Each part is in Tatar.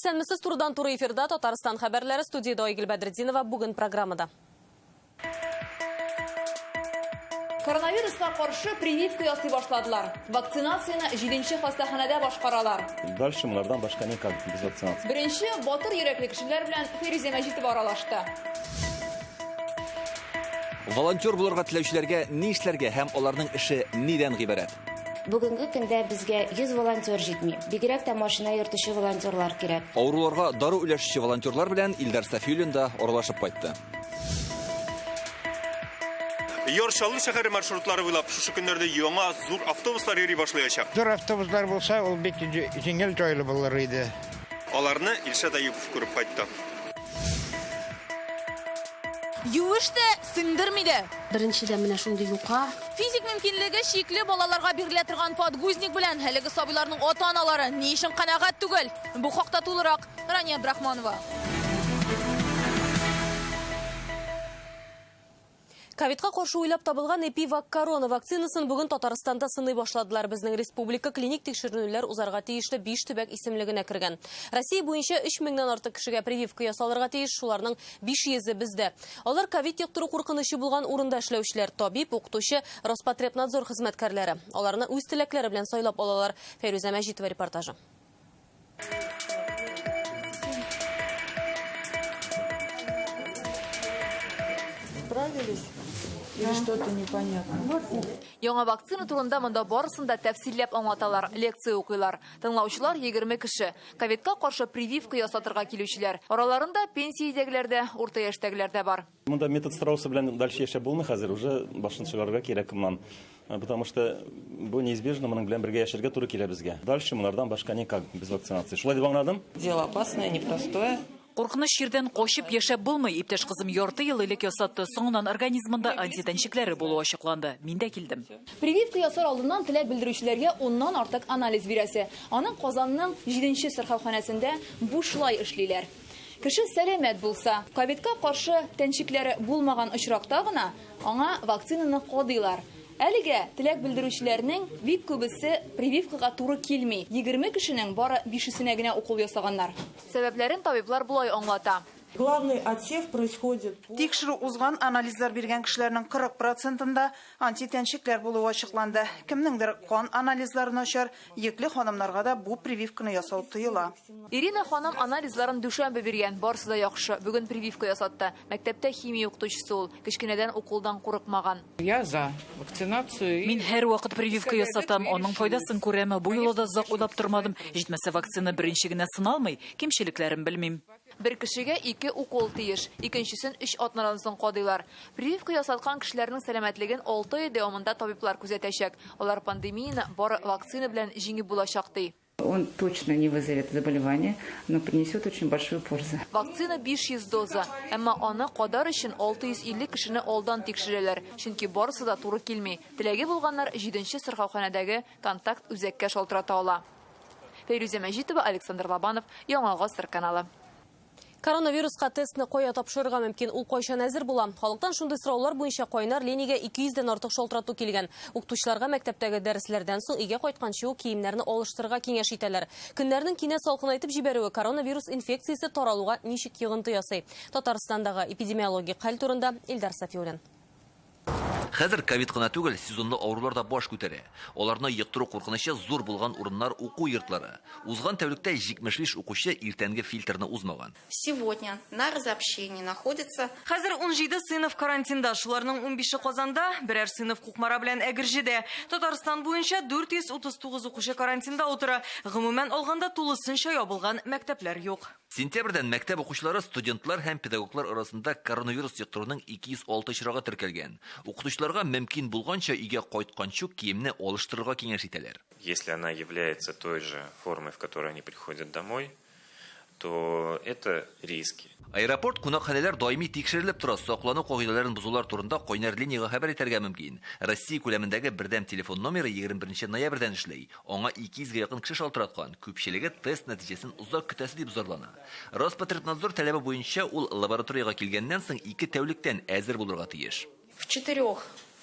Исәнмесез, турыдан туры эфирда Татарстан хәбәрләре, студияда Айгөл Бәдретдинова бүген программада. Коронавирусқа каршы прививка ясый башладылар. Вакцинацияны 7-нче хастаханәдә башкаралар. Дальше монардан башка никак без вакцинации. Беренче батыр йөрәкле кешеләр белән Фәрүзә Мәҗитова аралашты. Волонтер булырга теләүчеләргә ни эшләргә һәм аларның эше нидән гыйбарәт? Бүгенге көндә безгә 100 волонтер җитми. Бигрәк тә машина йөртүче волонтерлар кирәк. Авыруларга дару үләшүче волонтерлар белән Илдар Сафиуллин да аралашып кайтты. Йоршаллы шәһәре маршрутлары буйлап шушы көннәрдә яңа зур автобуслар йөри башлаячак. Зур автобуслар булса, ул бик җиңел җайлы булыр иде. Аларны Илшат Аюпов күреп кайтты. Юышты, сындырмыйды. Беренчедә менә шундый юка. Физик мөмкинлеге шикле балаларга бирелә торган подгузник белән әлеге сабыйларның ата-аналары ни өчен канәгать түгел? Бу хакта тулырак Рания Брахманова. Ковидка каршы уйлап табылган Эпивак корона вакцинасын бүген Татарстанда сыный башладылар. Безнең республика клиник тикшерүләр узарга тиешле 5 төбәк исемлегенә кергән. Россия буенча 3000-нән артык кешегә прививка ясалырга тиеш, шуларның 500-е бездә. Алар ковид яктыру куркынычы булган урында эшләүчеләр, табиб, укытучы, Роспотребнадзор хезмәткәрләре. Аларны үз теләкләре белән сайлап алалар. Фәрүзә Мәҗитова репортажы. Справились? Или что-то непонятно? Яңа вакцина турында монда барысын да тәфсилләп аңлаталар, лекция укыйлар. Тыңлаучылар 20 кеше. Ковидка каршы прививка ясатырга килүчеләр. Араларында пенсиядәгеләр дә, урта яшьтәгеләр дә бар. Монда метод Страуса белән дальше яшәп булмый хәзер, уже башын чыгарырга кирәк моннан. Потому что бу неизбежно моның белән бергә яшәргә туры килә безгә. Дальше монардан башка никак без вакцинации. Шулай дип аңладым? Дело опасное, непростое. Куркыныч җирдән качып яшәп булмый. Иптәш кызым ярты ел элек ясатты. Соңыннан организмында антитәнчекләре булу ачыкланды. Мин дә килдем. Прививка ясар алдыннан теләк белдерүчеләргә 10-нан артык анализ бирәсе. Аның Казанның 7-нче сырхауханәсендә бушлай эшлиләр. Кеше сәламәт булса, ковидка каршы тәнчекләре булмаган очракта гына аңа вакцинаны кадыйлар. Әлегә теләк белдерүчеләрнең бик күбесе прививкага туры килми. 20 кешенең бары 5-сенә генә укол ясаганнар. Сәбәпләрен табиблар булай аңлата. Главный отсев происходит. Тикшерү узган анализлар биргән кешеләрнең 40%-ында антитәнчекләр булуы ачыкланды. Кемнеңдер кан анализларын ачар, йөкле ханымнарга да бу прививканы ясау тыела. Ирина ханым анализларын дүшәмбе биргән, барысы да яхшы. Бүген прививка ясатты. Мәктәптә химия укытучысы ул, кечкенәдән укулдан курыкмаган. Я за вакцинацию. Мин һәр вакыт прививка ясатам, аның файдасын күрәм. Бу юлы да озак уйлап тормадым. Җитмәсә вакцина беренче генә сыналмый, кимчелекләрен белмим. Бер кешегә 2 укол тиеш, икенчесен 3 атнадан соң кадыйлар. Прививка ясаткан кешеләрнең сәламәтлеген 6 ай дәвамында табиблар күзәтәчәк. Алар пандемияны бары вакцина белән җиңеп булачак ди. Он точно не вызовет заболевания, но принесет очень большую пользу. Вакцина 500 доза, әмма аны кадар өчен 650 кешене алдан тикшерәләр, чөнки барысы да туры килми. Теләге булганнар 7-нче сырхауханәдәге контакт үзәккә шалтырата ала. Фәрүзә Мәҗитова, Александр Лобанов, Яңа Гасыр каналы. Коронавируска тестны кая тапшырырга мөмкин, ул кайчан әзер була? Халыктан шундый сораулар буенча кайнар линиягә 200-дән артык шалтырату килгән. Укытучыларга мәктәптәге дәресләрдән соң өйгә кайтканчы ук киемнәрне алыштырырга киңәш итәләр. Көннәрнең кинәт салкынайтып җибәрүе коронавирус инфекциясе таралуга ничек йогынты ясый? Татарстандагы эпидемиологик хәл турында Илдар Сафиуллин. Хәзер ковид кына түгел, сезонлы авырулар да баш күтәрә. Аларны йыктыру куркынычы зур булган урыннар уку йортлары. Узган тәүлектә 75 укучы иртәнге фильтрны узмаган. Сегодня на разобщении находится. Хәзер 17 сыйныф карантинда, шуларның 15-е Казанда, берәр сыйныф Кукмара белән Әгерҗедә. Татарстан буенча 439 укучы карантинда утыра. Гомумән алганда тулысынча ябылган мәктәпләр юк. Сентябрьдән мәктәп укучылары, студентлар һәм педагоглар арасында коронавирус йоктыруның 206 очрагы теркәлгән. Укытучыларга мөмкин булганча өйгә кайтканчы киемне алыштырырга киңәш итәләр. Если она является той же формой, в которой они приходят домой, то это риски. Аэропорт кунакханәләр даими тикшерелеп тора, саклану кагыйдәләрен бузулар турында кайнар линиягә хәбәр итәргә мөмкин. Россия күләмендәге бердәм телефон номеры 21 ноябрьдән эшләй. Аңа 200-гә якын кеше шалтыраткан. Күпчелеге тест нәтиҗәсен узак көтәсе дип зарлана. Роспотребнадзор таләбе буенча ул лабораториягә килгәннән соң 2 тәүлектән әзер булырга тиеш. В 4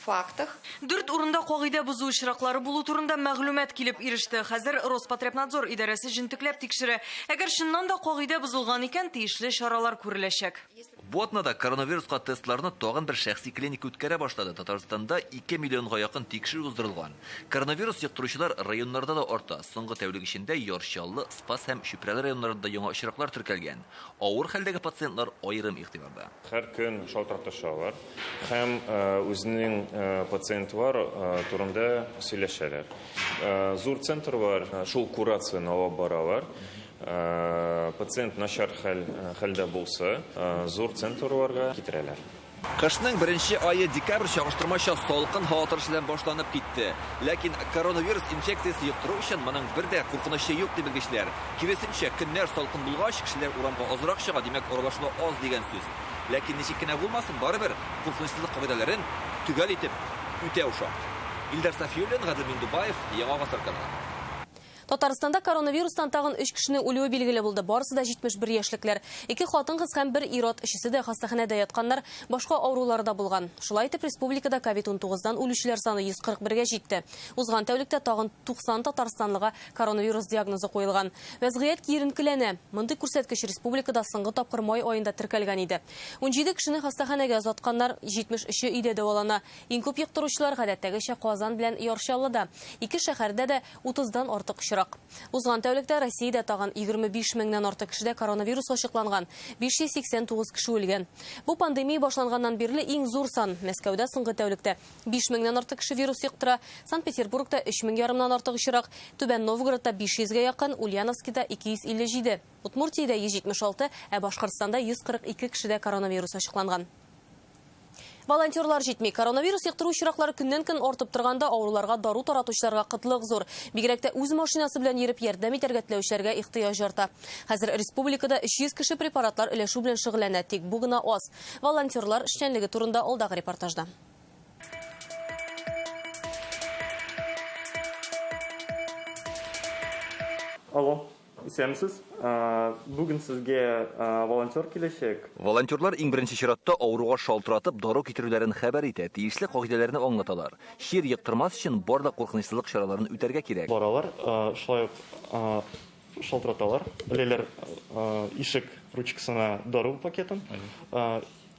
фактах. 4 урында кагыйдә бузу очраклары булу турында мәгълүмат килеп иреште. Хәзер Роспотребнадзор идарәсе җентекләп тикшерә. Әгәр шуннан да кагыйдә бузылган икән, тиешле чаралар күреләчәк. Бу атнада коронавируска тестларны тагын бер шәхси клиника үткәрә башлады. Татарстанда 2 миллионга якын тикшерү уздырылган. Коронавирус йоктыручылар районнарда да арта. Соңгы тәүлек эчендә Ярчаллы, Спас һәм Шүпрәле районнарында яңа очраклар теркәлгән. Авыр хәлдәге пациентлар аерым игътибарда. Һәр көн шалтыратышалар һәм үзенең пациентлар турында сөйләшәләр. Зур центр бар, шул курацияны алып баралар. Пациент начар хәлдә булса, зур центрларга китерәләр. Кышның беренче айы декабрь чагыштырмача салкын һава торышы белән башланып китте. Ләкин коронавирус инфекциясе йоктыру өчен моның бер дә куркынычы юк дип белгечләр. Киресенчә, көннәр салкын булгач, кешеләр урамга азрак чыга, димәк, аралашма аз дигән сүз. Ләкин ничек кенә булмасын, барыбер куркынычсызлык кагыйдәләрен төгәл итеп үтәү шарт. Илдар Сафиуллин, Гадел Миндубаев, Яңа Гасыр каналы. Татарстанда коронавирустан тагын 3 кешенең үлүе билгеле булды. Барысы да 71 яшьлекләр. 2 хатын-кыз һәм 1 ир-ат, өчесе дә хастаханәдә ятканнар, башка авыруларда булган. Шулай итеп, республикада COVID-19дан үлүчеләр саны 141-гә җитте. Узган тәүлектә тагын 90 татарстанлыга коронавирус диагнозы куелган. Вәзгыять киеренкеләнә. Мондый күрсәткеч республикада соңгы тапкыр май аенда теркәлгән иде. 17 кешене хастаханәгә озатканнар, 73-е өйдә дәвалана. Иң күп йоктыручылар гадәттәгечә Казан белән Ярчаллыда. 2 шәһәрдә дә 30-дан артык Узган тәүлектә Россиядә тагын 25 меңнән артык кешедә коронавирус ачыкланган, 589 кеше үлгән. Бу пандемия башланганнан бирле иң зур сан. Мәскәүдә соңгы тәүлектә 5 меңнән артык кеше вирус йоктыра, Санкт-Петербургта 3,5 артык очрак, Түбән Новгородта 500-гә якын, Ульяновскида 257, Удмуртиядә 176, ә Башкортстанда 142 кешедә коронавирус ачыкланган. Волонтерлар җитми. Коронавирус йоктыру очраклары көннән-көн артып торганда, авыруларга дару таратучыларга кытлык зур. Бигрәк тә үз машинасы белән йөреп ярдәм итәргә теләүчеләргә ихтыяҗ арта. Хәзер республикада 300 кеше препаратлар өләшү белән шөгыльләнә, тик бу гына аз. Волонтерлар эшчәнлеге турында алдагы репортажда. Алло. Исәмсез. Бүген сезгә волонтер киләчәк. Волонтерлар иң беренче чиратта авыруга шалтыратып дару китерүләрен хәбәр итә, тиешле кагыйдәләрне аңлаталар. Шир йоктырмас өчен барлык куркынычсызлык чараларын үтәргә кирәк. Баралар, шулай шалтыраталар. Беләләр, ишек ручкасына дару пакетын.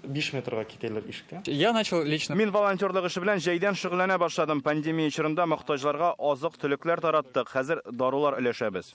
5 метрга китәләр ишектән. Я начал лично. Мин волонтерлык эше белән җәйдән шөгыльләнә башладым. Пандемия чорында мохтаҗларга азык-төлекләр тараттык. Хәзер дарулар өләшәбез.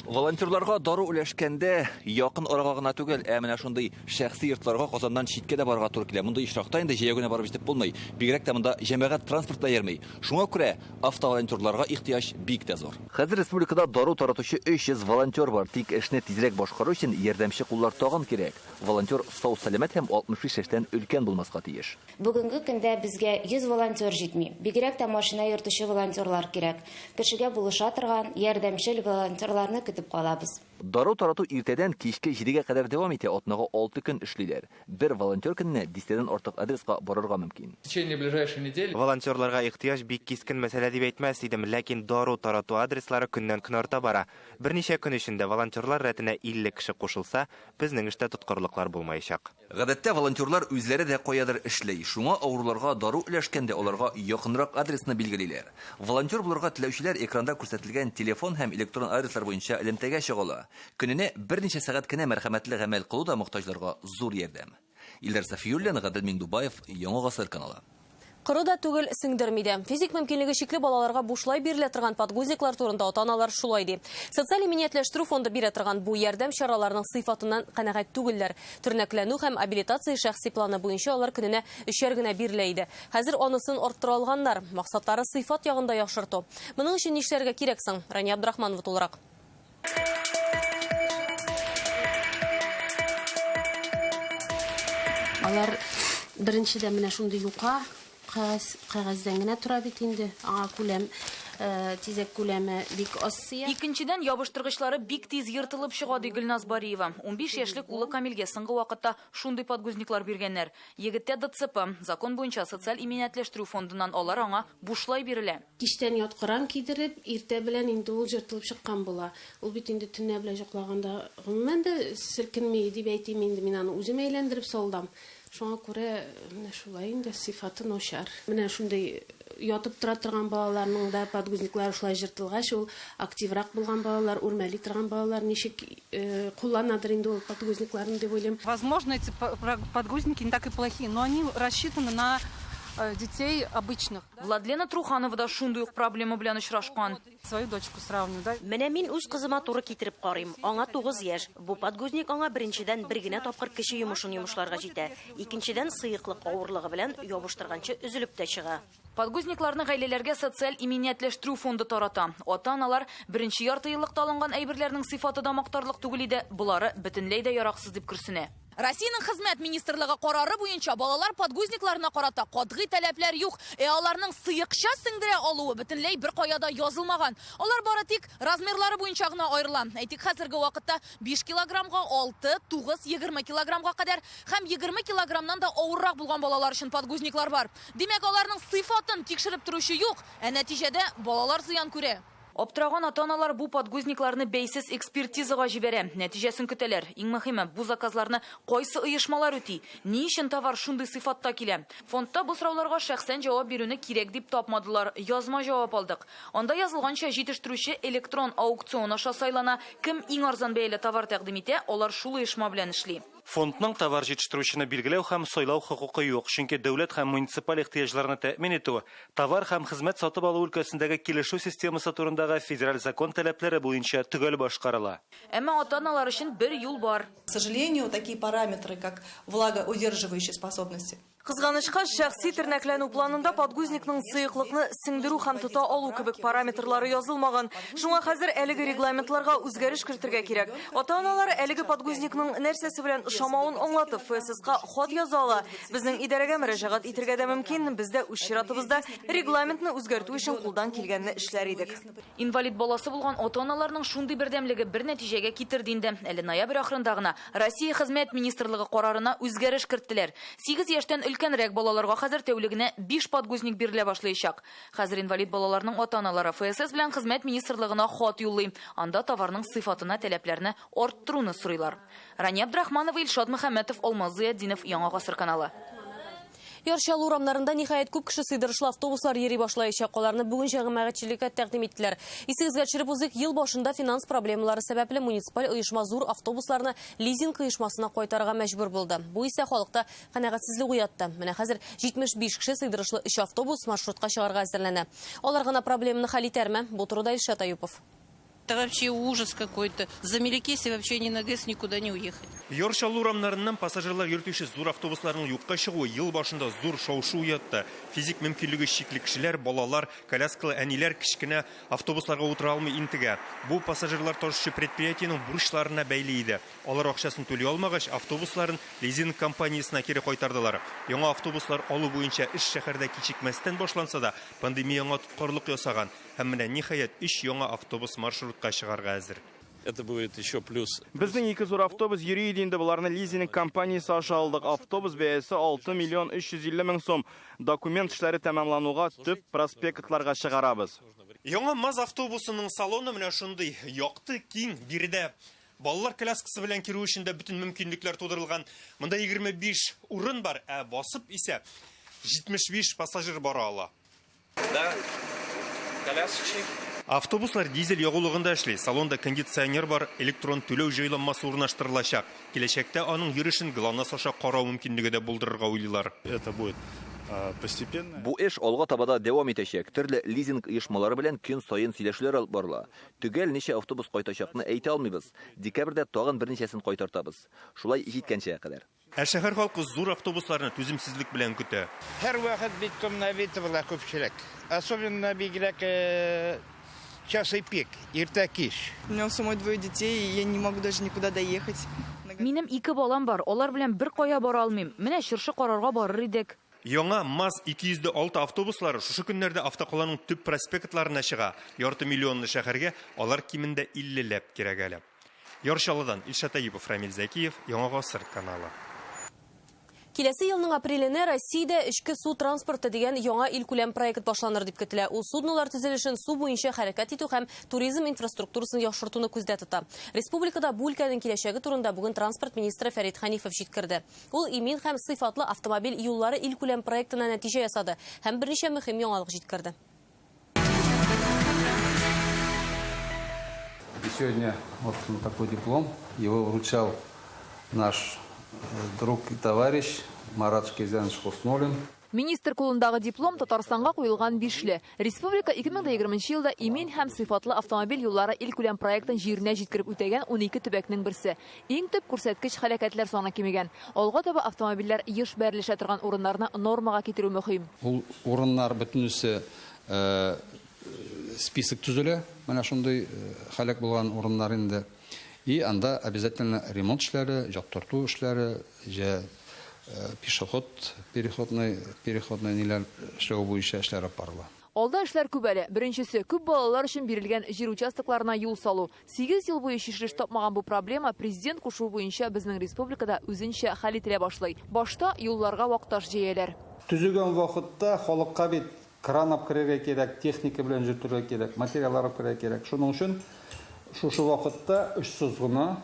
Волонтерларга дару үләшкәндә якын арага гына түгел, ә менә шундый шәхси йортларга Казаннан читкә дә барырга туры килә. Мондый очракта инде җәяү генә барып җитеп булмый. Бигрәк тә монда җәмәгать транспорты йөрмәй. Шуңа күрә автоволонтерларга ихтыяҗ бик тә зур. Хәзер республикада дару таратучы 300 волонтер бар. Тик эшне тизрәк башкару өчен ярдәмче куллар тагын кирәк. Волонтер сау сәламәт һәм 65 яшьтән өлкән булмаска тиеш. Бүгенге көндә безгә 100 волонтер җитми. Бигрәк тә машина йөртүче волонтерлар кирәк. Кешегә булыша торган ярдәмче волонтерларны көтеп калабыз. Дару тарату иртәдән кичке 7-гә кадәр дәвам итә, атнага 6 көн эшлиләр. Бер волонтер көнне 10-дән артык адреска барырга мөмкин. В течение ближайшей недели волонтерларга ихтыяҗ бик кискен мәсьәлә дип әйтмәс идем, ләкин дару тарату адреслары көннән-көн арта бара. Берничә көн эчендә волонтерлар рәтенә 50 кеше кушылса, безнең эштә тоткарлыклар булмаячак. Гадәттә волонтерлар үзләре дә каядыр эшләй. Шуңа авыруларга дару үләшкәндә аларга якынрак адресны билгелиләр. Волонтер булырга теләүчеләр экранда күрсәтелгән телефон һәм электрон адреслар буенча элемтәгә чыгала. Көненә берничә сәгать кенә мәрхәмәтле гамәл кылу да мохтаҗларга зур ярдәм. Илдар Сафиуллин, Гадел Миндубаев, Яңа Гасыр каналы. Кырыда түгел сеңдермиде. Физик мөмкинлеге шикле балаларга бушлай бирелә торган подгузниклар турында ата-аналар шулай ди. Социаль иминиятләштерү фонды бирә торган бу ярдәм чараларының сыйфатыннан канәгать түгелләр. Төрнәкләнү һәм абилитация шәхси планы буенча алар көненә 3 генә бирелә иде. Хәзер анысын арттыра алганнар. Максатлары сыйфат ягында яхшырту. Моның өчен нишләргә кирәк соң? Рания Абдрахманова тулырак. Алар беренчедә менә шундый юка кәгазьдән генә тора бит инде. Аңа күләм тизәк күләме бик аз сыя. Икенчедән ябыштыргычлары бик тиз йыртылып чыга ди Гөлназ Бариева. 15 яшьлек улы Камилгә соңгы вакытта шундый подгузниклар биргәннәр. Егеттә ДЦП, закон буенча социаль иминиятләштерү фондыннан алар аңа бушлай бирелә. Киштән яткыран кидереп, иртә белән инде ул җыртылып чыккан була. Ул бит инде төнлә белән җоклаганда гомумән дә селкенми дип әйтим инде, мин аны үзем әйләндереп салдым. Шуңа күрә менә шулай инде сыйфаты начар. Менә шундый ятып тора торган балаларның да подгузниклары шулай җыртылгач, ул активрак булган балалар, үрмәли торган балалар ничек кулланадыр инде ул подгузникларны дип уйлыйм. Возможно, эти подгузники не так и плохие, но они рассчитаны на детей обычных. Владлена Труханова да шундый ук проблема белән очрашкан. Свою дочку сравню, да? Менә мин үз кызыма туры китереп карыйм. Аңа 9 яшь. Бу подгузник аңа беренчедән бер генә тапкыр кеше йомышын йомышларга җитә. Икенчедән сыйыклык авырлыгы белән ябыштырганчы үзелеп тә чыга. Подгузникларны гаиләләргә социаль иминиятләштерү фонды тарата. Ата-аналар беренче ярты еллыкта алынган әйберләрнең сыйфаты да мактарлык түгел иде. Булары бөтенләй дә яраксыз дип күрсенә. Россиянең хезмәт министрлыгы карары буенча балалар подгузникларына карата катгый таләпләр юк. Аларның сыйыкча сеңдерә алуы бөтенләй бер каяда язылмаган. Алар бары тик размерлары буенча гына аерыла. Әйтик, хәзерге вакытта 5 килограммга 6, 9, 20 килограммга кадәр һәм 20 килограммнан да авыррак булган балалар өчен подгузниклар бар. Димәк, аларның сыйфатын тикшереп торучы юк, ә нәтиҗәдә балалар зыян күрә. Аптыраган ата-аналар бу подгузникларны бәйсез экспертизага җибәрә. Нәтиҗәсен көтәләр. Иң мөһиме, бу заказларны кайсы оешмалар үти? Ни өчен товар шундый сыйфатта килә? Фондта бу сорауларга шәхсән җавап бирүне кирәк дип тапмадылар. Язма җавап алдык. Анда язылганча җитештерүче электрон аукцион аша сайлана. Кем иң арзан бәяле товар тәкъдим итә, алар шул оешма белән эшли. Фондның товар җитештерүчене билгеләү һәм сайлау хокукы юк, чөнки дәүләт һәм муниципаль ихтыяҗларны тәэмин итү, товар һәм хезмәт сатып алу өлкәсендәге килешү системасы турындагы федераль закон таләпләре буенча төгәл башкарыла. Әмма ата-аналар өчен бер юл бар. К сожалению, такие параметры, как влагоудерживающие способности, Кызганычка, шәхси тернәкләнү планында подгузникның сыйыклыкны сеңдерү һәм тота алу кебек параметрлары язылмаган. Шуңа хәзер әлеге регламентларга үзгәреш кертергә кирәк. Ата-аналар әлеге подгузникның нәрсәсе белән ошамавын аңлатып, ФССка хат яза ала. Безнең идарәгә мөрәҗәгать итәргә дә мөмкин. Бездә үз чиратыбызда регламентны үзгәртү өчен кулдан килгәнне эшләр идек. Инвалид баласы булган ата-аналарның шундый бердәмлеге бер нәтиҗәгә китерде инде. Әле ноябрь ахырында гына Россия хезмәт министрлыгы карарына үзгәреш керттеләр. 8 яшьтән өлкәнрәк балаларга хәзер тәүлегенә 5 подгузник бирелә башлаячак. Хәзер инвалид балаларның ата-аналары ФСС белән хезмәт министрлыгына хат юллый. Анда товарның сыйфатына таләпләрне арттыруны сорыйлар. Рания Абдрахманова, Илшат Мөхәммәтов, Алмаз Зыятдинов, Яңа гасыр каналы. Яршал урамнарында ниһаять күп кеше сыйдырышлы автобуслар йөри башлаячак. Аларны бүген җәмәгатьчелеккә тәкъдим иттеләр. Исегезгә төшереп узык, ел башында финанс проблемалары сәбәпле муниципаль оешма зур автобусларны лизинг оешмасына кайтарырга мәҗбүр булды. Бу исә халыкта канәгатьсезлек уятты. Менә хәзер 75 кеше сыйдырышлы 3 автобус маршрутка чыгарга әзерләнә. Алар гына проблеманы хәл итәрме? Бу турыда Илшат Аюпов. Это вообще ужас какой-то. За Мелекеси вообще ни на ГЭС никуда не уехать. Яршал урамнарыннан пассажирлар йөртүче зур автобусларның юкка чыгуы ел башында зур шау-шу уятты. Физик мөмкинлеге чикле кешеләр, балалар, коляскалы әниләр кичкенә автобусларга утыра алмый интегә. Бу пассажирлар ташучы предприятиенең бурычларына бәйле иде. Алар акчасын түли алмагач, автобусларын лизинг компаниясына кире кайтардылар. Яңа автобуслар алу буенча эш шәһәрдә кичекмәстән башланса да, пандемияга тоткарлык ясаган. Һәм менә ниһаять 3 яңа автобус маршрутка чыгарга әзер. Это будет еще плюс. Безнең 2 зур автобус йөри иде инде, буларны лизинг компаниясе аша алдык. Автобус бәясе 6 миллион 350 мең сум. Документ эшләре тәмамлануга төп проспектларга чыгарабыз. Яңа МАЗ автобусының салоны менә шундый якты, киң, биредә балалар коляскасы белән кирү өчен дә бүтән мөмкинлекләр тудырылган. Монда 25 урын бар, басып исә 75 пассажир бара ала. Да. Колясочник. Автобуслар дизель ягулыгында эшли. Салонда кондиционер бар, электрон түләү җайланмасы урнаштырылачак. Киләчәктә аның йөришен глонасс аша карау мөмкинлеге дә булдырырга уйлыйлар. Это будет постепенно. Бу эш алга табада дәвам итәчәк. Төрле лизинг оешмалары белән көн саен сөйләшүләр алып барыла. Түгел ничә автобус кайтачакны әйтә алмыйбыз. Декабрьдә тагын берничәсен кайтартабыз. Шулай җиткәнчә кадәр. Шәһәр халкы зур автобусларны түземсезлек белән көтә. Һәр вакыт бит томнавиты була күпчелек. Особенно бигрәк час и пик, иртә кич. У меня у самой 2 детей, и я не могу даже никуда доехать. Минем 2 балам бар. Алар белән бер кая бара алмыйм. Менә чыршы карарга барыр идек. Яңа МАЗ 206 автобуслары шушы көннәрдә автоколаның төп проспектларына чыга. Ярты миллионлы шәһәргә алар кимендә 50ләп кирәк әле. Яршалыдан Илшат Аюпов, Рамил Зәкиев, Яңа гасыр каналы. Киләсе елның апреленә Россиядә эчке су транспорты дигән яңа илкүләм проект башланыр дип көтелә. Ул суднолар төзелешен су буенча хәрәкәт итү һәм туризм инфраструктурасын яхшыртуны күздә тота. Республикада бу өлкәнең киләчәге турында бүген транспорт министры Фәрит Хәнифов җиткерде. Ул имин һәм сыйфатлы автомобиль юллары илкүләм проектына нәтиҗә ясады һәм берничә мөһим яңалык җиткерде. Сегодня вот такой диплом. Его вручал наш друг и товарищ Марат Шкезянович Хуснуллин. Министр кулындагы диплом Татарстанга куелган бишле. Республика 2020 елда имин һәм сыйфатлы автомобиль юллары илкүләм проектын җиренә җиткереп үтәгән 12 төбәкнең берсе. Иң төп күрсәткеч һәлакәтләр саны кимегән. Алга таба автомобильләр еш бәрелешә торган урыннарны нормага китерү мөһим. Ул урыннар бөтенесе список төзелә. Менә шундый һәлак булган урыннар инде. И анда обязательно ремонт эшләре, яктырту эшләре, пешеход, переходный ниләр эшләү буенча эшләр апарыла. Алда эшләр күп әле. Беренчесе, күп балалар өчен бирелгән җир участокларына юл салу. 8 ел буе чишелеш тапмаган бу проблема президент кушуы буенча безнең республикада үзенчә хәл ителә башлый. Башта юлларга вакташ җәяләр. Төзегән вакытта халыкка бит кран апкырырга кирәк, техника белән җөртергә кирәк, материаллар апкырырга кирәк. Шуның өчен шушы вакытта өчсез гына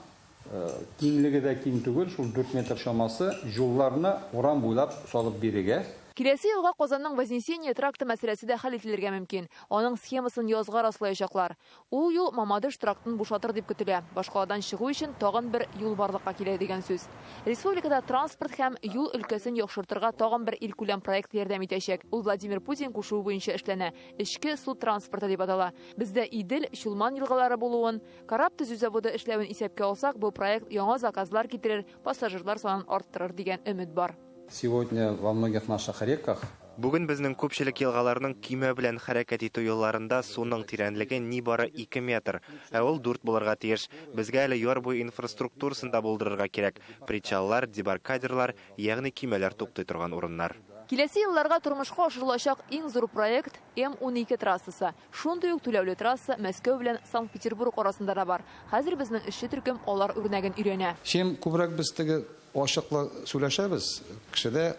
киңлеге дә киң түгел, шул 4 метр шамасы юлларны урам буйлап салып бирегә. Киләсе елга Казанның Вознесение тракты мәсьәләсе дә хәл ителергә мөмкин. Аның схемасын язга раслаячаклар. Ул юл Мамадыш трактын бушатыр дип көтелә. Башкаладан чыгу өчен тагын бер юл барлыкка килә дигән сүз. Республикада транспорт һәм юл өлкәсен яхшыртырга тагын бер илкүләм проект ярдәм итәчәк. Ул Владимир Путин кушуы буенча эшләнә. Эчке су транспорты дип атала. Бездә Идел, Чулман елгалары булуын, Карап төзү заводы эшләвен исәпкә алсак, бу проект яңа заказлар китерер, пассажирлар санын арттырыр дигән өмет бар. Сегодня во многих наших реках Бүген безнең күпчелек елгаларның киме белән хәрәкәт итү юлларында суның тирәнлеге нибары 2 метр, ә ул 4 булырга тиеш. Безгә әле яр буе инфраструктурасын да булдырырга кирәк. Причаллар, дебаркадерлар, ягъни кимәләр туктый торган урыннар. Киләсе елларга тормышка ашырылачак иң зур проект М12 трассасы. Шундый ук түләүле трасса Мәскәү белән Санкт-Петербург арасында да бар. Хәзер безнең эшче төркем алар үрнәген өйрәнә. Чем күбрәк без теге ачыклы сөйләшәбез, кешедә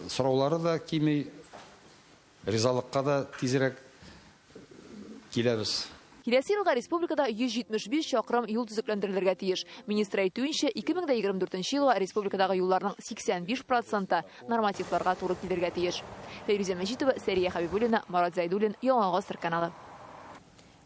сораулары да кими, ризалыкка да тизрәк киләбез. Киләсе елга республикада 175 чакрым юл төзекләндерелергә тиеш. Министр әйтүенчә, 2024 елга республикадагы юлларның 85% нормативларга туры килергә тиеш. Фәйрүзә Мәҗитова, Сәрия Хәбибуллина, Марат Зайдуллин, Яңа Гасыр каналы.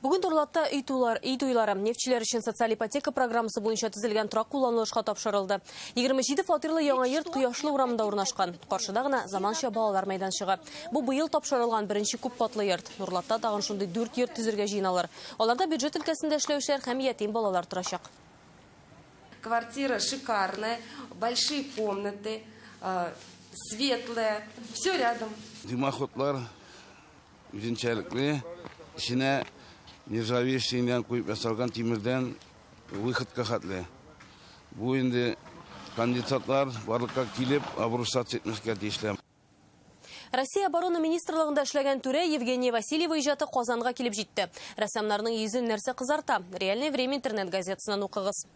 Бүген Торлатта үй туйлары нефтчеләр өчен социаль ипотека программасы буенча төзелгән торак кулланылышка тапшырылды. 27 фатирлы яңа йорт Кояшлы урамында урнашкан. Каршыда гына заманча балалар мәйданчыгы. Бу быел тапшырылган беренче күп катлы йорт. Торлатта тагын шундый 4 йорт төзергә җыйналар. Аларда бюджет өлкәсендә эшләүчеләр һәм ятим балалар торачак. Квартира шикарная, большие комнаты, светлая, все рядом. Дымоходлар үзенчәлекле, içine нержавеющийдән куеп ясалган тимердән выходка хәтле. Бу инде кандидатлар барлыкка килеп, обрушаться етмәскә тиешле. Россия оборона министрлыгында эшләгән түрә Евгения Васильева иҗаты Казанга килеп җитте. Рәссамнарның йөзен нәрсә кызарта? Реальное время интернет газетасынан укыгыз.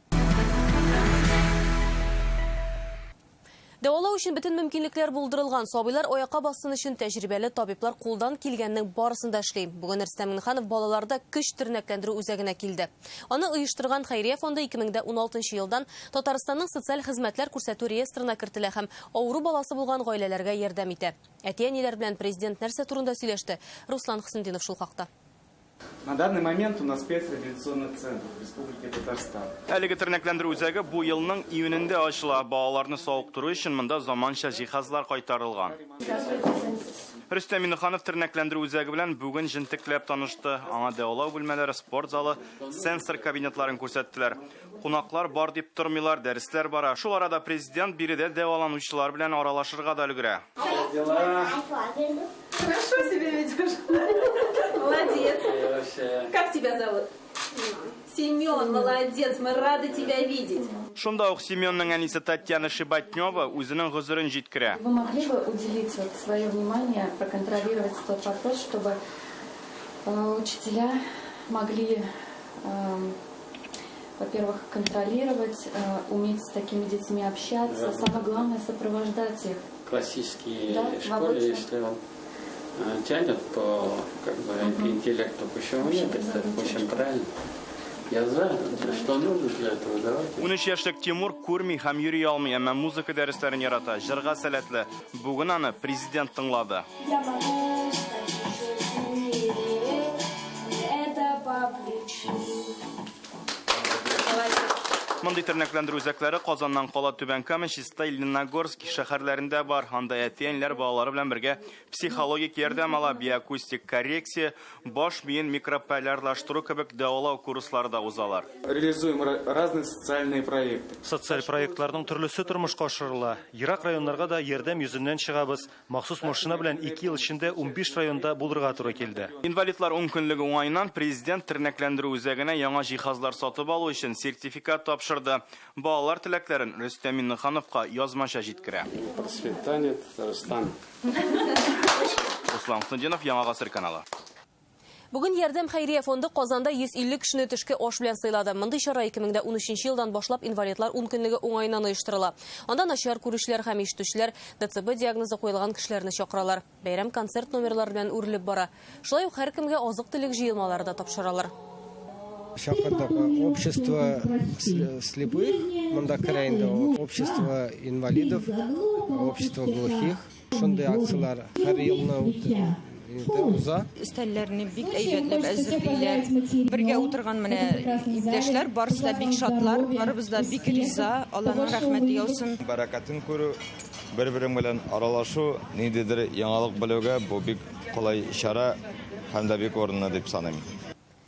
Дәвалау өчен бөтен мөмкинлекләр булдырылган. Сабыйлар аякка бассын өчен тәҗрибәле табиблар кулдан килгәннең барысын да эшли. Бүген Рөстәм Миннеханов балаларда көч тернәкләндерү үзәгенә килде. Аны оештырган Хәйрия фонды 2016 елдан Татарстанның социаль хезмәтләр күрсәтү реестрына кертелә һәм авыру баласы булган гаиләләргә ярдәм итә. Әти-әниләр белән президент нәрсә турында сөйләште? Руслан Хөснетдинов шул хакта. На данный момент у нас 5 реабилитационных центров в Республике Татарстан. Әлеге тернәкләндерү үзәге бу елның июнендә ачыла. Балаларны сауыктыру өчен монда заманча җиһазлар кайтарылган. Рөстәм Миннеханов тернәкләндерү үзәге белән бүген җентекләп танышты. Аңа дәвалау бүлмәләре, спорт залы, сенсор кабинетларын күрсәттеләр. Кунаклар бар дип тормыйлар, дәресләр бара. Шул арада президент биредә дәваланучылар белән аралашырга да өлгерә. Хорошо себя ведешь. Молодец. Как тебя зовут? Семен, молодец, мы рады тебя видеть. Шунда ук Семенның әнисе Татьяна Шибатнева үзенең гозерен җиткерә. Вы могли бы уделить свое внимание, проконтролировать тот вопрос, чтобы учителя могли во-первых, контролировать, уметь с такими детьми общаться. Самое главное — сопровождать их. Классические Да, школы, если он тянет по интеллекту, почему нет, это очень правильно. Я знаю, что нужно для этого. Давайте. 13 яшьлек Тимур күрми һәм йөри алмый, әмма музыка дәресләрен ярата. Җырга сәләтле. Бүген аны президент тыңлады. Мондый тернәкләндерү үзәкләре Казаннан кала Түбән Кама, Чистай, Лениногорск шәһәрләрендә бар. Анда әтиәннәр балалары белән бергә психологик ярдәм ала, биокустик коррекция, баш миен микрополярлаштыру кебек дәвалау курслары да узалар. Реализуем разные социальные проекты. Социаль проектларның төрлесе тормышка ашырыла. Ерак районнарга да ярдәм йөзеннән чыгабыз. Махсус машина белән 2 ел эчендә 15 районда булдырга туры килде. Инвалидлар 10 көнлеге уңайыннан президент тернәкләндерү үзәгенә яңа җиһазлар сатып алу өчен сертификат тапшырды. Балалар теләкләрен Рөстәм Миннехановка язмаша җиткерә. Процветание Татарстана. Руслан Сындинов, Яңа Гасыр каналы. Бүген Ярдәм хәйрия фонды Казанда 150 кешене төшке аш белән сыйлады. Мондый чара 2013 елдан башлап инвалидлар 10 көнлеге уңайыннан оештырыла. Анда начар күрүчеләр һәм ишетүчеләр ДЦБ диагнозы куелган кешеләрне чакыралар. Бәйрәм концерт номерлары белән үрелеп бара. Шулай ук һәркемгә азык-төлек җыелмалары да тапшыралар. Шакырдык общество слепых, монда карайында общество инвалидов, общество глухих. Шундый акциялар һәр елны уза. Өстәлләрне бик әйбәтләп әзерлиләр. Бергә утырган менә иптәшләр барысы да бик шатлар, барыбыз да бик риза. Алланың рәхмәте яусын. Бәрәкәтен күрү, бер-берең белән аралашу, ниндидер яңалык белүгә бу бик кулай чара һәм дә бик орынлы дип саныйм.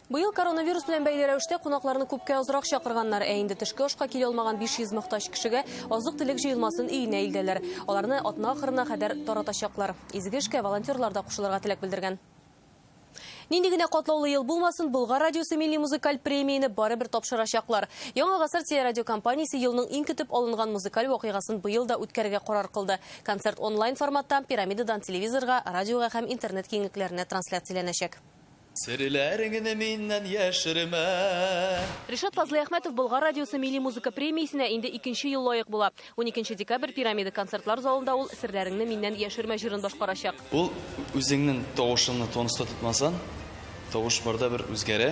Быел коронавирус белән бәйле рәвештә кунакларны күпкә азрак чакырганнар, инде төшке ашка килә алмаган 500 мохтаҗ кешегә азык-төлек җыелмасын өенә илделәр. Аларны атна ахырына кадәр таратачаклар. Изге эшкә волонтерлар да кушылырга теләк белдергән. Нинди генә катлаулы ел булмасын, Болгар радиосы милли музыкаль премияны барыбер тапшырачаклар. Яңа Гасыр телерадиокомпаниясе елның иң көтеп алынган музыкаль вакыйгасын быел да үткәрергә карар кылды. Концерт онлайн форматта пирамидадан телевизорга, радиога һәм интернет киңлекләренә трансляцияләнәчәк. Серләреңне миннән яшермә. Ришат Фазлый Әхмәтов Болгар радиосы милли музыка премиясенә инде 2нче ел лаек була. 12 декабрь пирамида концертлар залында ул серләреңне миннән яшермә җырын башкарачак. Ул үзеңнең тавышыңны тоныста тотмасан, тавыш барда бер үзгәрә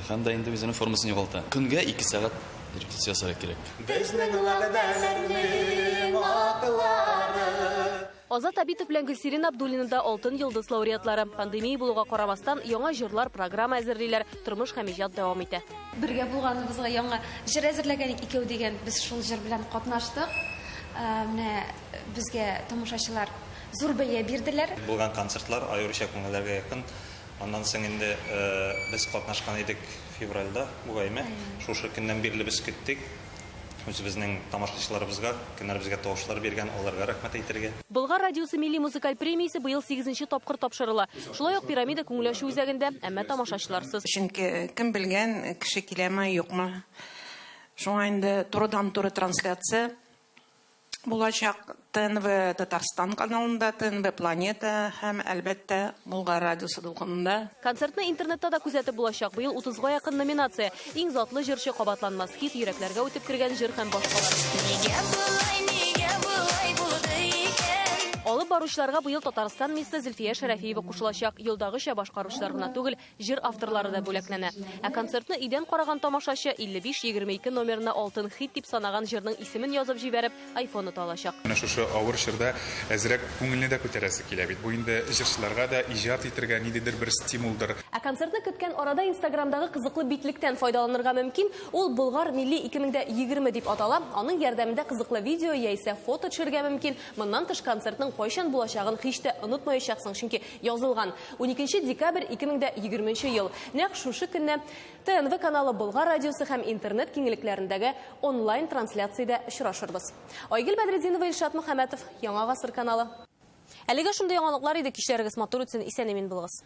һәм дә инде үзенең формасын югалта. Көнгә 2 сәгать репетиция ясарга кирәк. Безнең вәгъдәләрнең аклары. Азат Абитов белән Гөлсирин Абдуллина да алтын йолдыз лауреатлары. Пандемия булуга карамастан яңа җырлар, программа әзерлиләр, тормыш һәм иҗат дәвам итә. Бергә булганыбызга яңа җыр әзерләгән икәү дигән без шул җыр белән катнаштык. Менә безгә тамашачылар зур бәя бирделәр. Булган концертлар аеруча күңелләргә якын. Аннан соң инде без катнашкан идек февральдә бугайма. Шушы көннән бирле без көттек. Үзебезнең тамашачыларыбызга, көннәребезгә тавышлар биргән, аларга рәхмәт әйтергә. Болгар радиосы милли музыкаль премиясе быел 8нче тапкыр тапшырыла. Шулай ук пирамида күңелләшү үзәгендә, әмма тамашачыларсыз. Чөнки кем белгән, кеше киләме, юкмы. Шуңа инде турыдан-туры трансляция булачак ТНВ Татарстан каналында, ТНВ Планета һәм әлбәттә Болгар радиосы дулкынында. Концертны интернетта да күзәтеп булачак. Быел 30га якын номинация. Иң затлы җырчы, кабатланмас хит, йөрәкләргә үтеп кергән җыр һәм башкалар. Алып баручыларга быел Татарстан миссы Зөлфия Шәрәфиева кушылачак. Елдагыча башкаручылар гына түгел, җыр авторлары да бүләкләнә. Ә концертны идән караган тамашачы 55-22 номерына алтын хит дип санаган җырның исемен язып җибәреп, iPhone та алачак. Менә шушы авыр чорда әзрәк күңелне дә күтәрәсе килә бит. Бу инде җырчыларга да иҗат итәргә ниндидер бер стимулдыр. Ә концертны көткән арада Instagramдагы кызыклы битлектән файдаланырга мөмкин. Ул Болгар милли 2020 дип атала. Аның ярдәмендә кызыклы видео яисә фото төшерергә мөмкин. Моннан тыш концертның кайчан булачагын һич тә онытмаячаксың, чөнки язылган 12 декабрь 2020 ел. Нәкъ шушы көнне ТНВ каналы Болгар радиосы һәм интернет киңлекләрендәге онлайн трансляциядә очрашырбыз. Айгөл Бәдретдинова, Илшат Мөхәммәтов, Яңа Гасыр каналы. Әлегә шундый яңалыклар иде, кичләрегез матур үтсен, исән-имин булыгыз.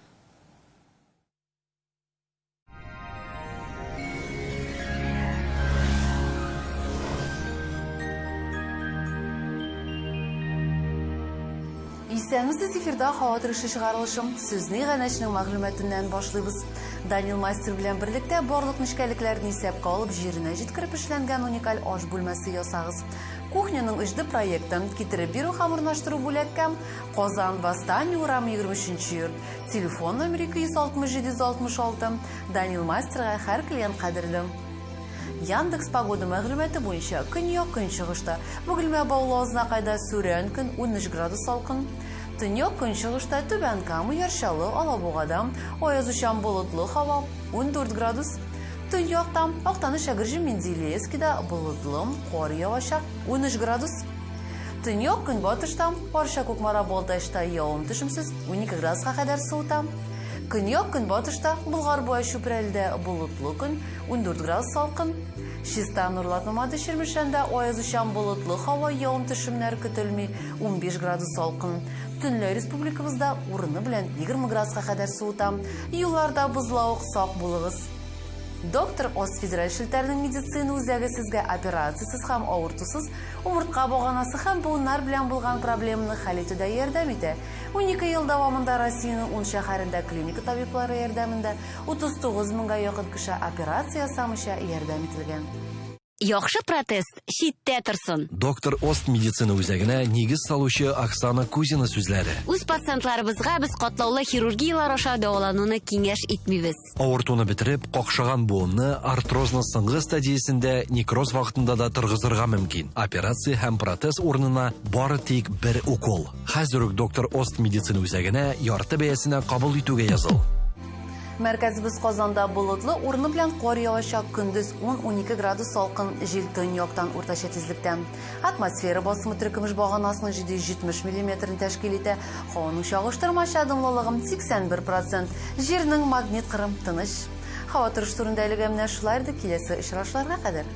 Исәнмесез, эфирда һава торышы чыгарылышым. Сүзне Гәнәшнең мәгълүматыннан башлыйбыз. Данил Майстер белән берлектә барлык нечкәлекләрне исәпкә алып, җиренә җиткереп эшләнгән уникаль аш бүлмәсе ясагыз. Кухняның үҗде проектын китереп бирү һәм урнаштыру бүләккәм Казан Восстание урамы 23-нче йорт. Телефон номеры 26766. Данил Майстерга һәр клиент кадерле. Яндекс погода мәгълүматы буенча көньяк көнчыгышта Бөгелмә Баулазына кайда сүрән көн 13 градус салкын. Төньяк көнчыгышта Түбән Кама, Яршалы, Алабугада аязучан болытлы һава 14 градус. Төньяктан Актаныш, Әгерҗе, Менделеевскида болытлы, кар явачак 13 градус. Төньяк көнбатыштан Парша, Кукмара, Балтачта явым-төшемсез 12 градуска кадәр суыта. Көньяк көнбатышта Болгар-Буа, Чүпрәлдә болытлы көн 14 градус салкын. Чистан Нурлатмада, Чирмешәндә аязучан болытлы һава явым-төшемнәр көтелми 15 градус салкын. Төнлә республикабызда урыны белән 20 градуска кадәр суыта. Юлларда бозлавык сак булыгыз. Доктор Ост федераль шелтәрнең медицина үзәге сезгә операциясыз һәм авыртусыз умыртка баганасы һәм буыннар белән булган проблеманы хәл итүдә ярдәм итә. 12 ел дәвамында Россиянең 10 шәһәрендә клиника табиблары ярдәмендә 39 меңгә якын кеше операция ясамыйча ярдәм ителгән. Яхшы протез читтә торсын. Доктор Ост медицина үзәгенә нигез салучы Оксана Кузина сүзләре. Үз пациентларыбызга без катлаулы хирургиялар аша дәвалануны киңәш итмибез. Авыртуны бетереп, какшаган буынны артрозның соңгы стадиясендә некроз вакытында да торгызырга мөмкин. Операция һәм протез урынына бары тик бер укол. Хәзер үк доктор Ост медицина үзәгенә ярты бәясенә кабул итүгә языл. Мәркәзебез Казанда болытлы, урыны белән кар явачак, көндез 10-12 градус салкын, җил төньяктан уртача тизлектә. Атмосфера басымы төркемеш баганасының 770 мм тәшкил итә. Һаваның чагыштырмача дымлылыгы 81%. Җирнең магнит кырым тыныч. Һава торышы турында әлегә менә шулай иде, киләсе очрашларга кадәр.